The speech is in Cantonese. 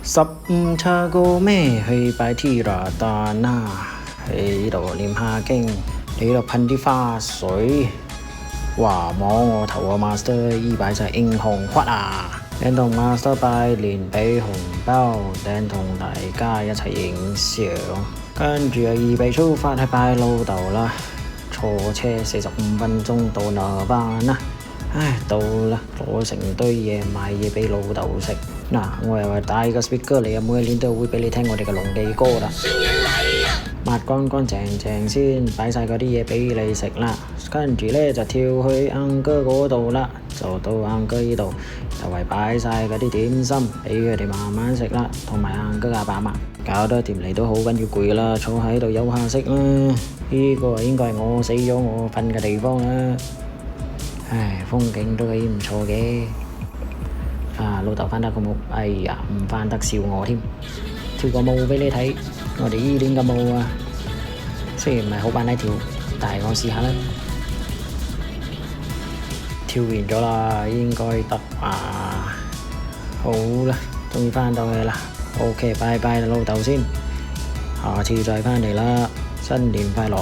15叉個咩去拜天拿誕啊，喺度念下經，喺度噴啲花水，哇摸我頭啊 Master 依擺就係英雄骨啊，靚同 Master 拜年俾紅包，靚同大家一齊影相，跟住又預備出發去拜老豆啦，坐車45分鐘到那班啦。唉，到啦，攞成堆嘢買嘢俾老豆食。嗱，我又話帶個 speaker 嚟啊，每一年都會俾你聽我哋嘅農記歌啦。抹乾乾淨淨先，擺晒嗰啲嘢俾你食啦。跟住咧就跳去啱哥嗰度啦，就到啱哥呢度，就係擺晒嗰啲點心俾佢哋慢慢食啦。同埋啱哥阿爸阿媽搞得掂嚟都好緊要攰啦，坐喺度休下息啦。呢個應該係我死咗我瞓嘅地方啦。唉，風景都幾唔錯嘅。老豆翻得個舞，哎呀，唔翻得笑我添。跳個舞俾你睇，我哋依年嘅舞啊，雖然唔係好扮得跳，但係我試下啦。跳完咗啦，應該得啊。好啦，終於翻到去啦。OK，拜拜啦老豆先，下次再翻嚟啦，新年快樂。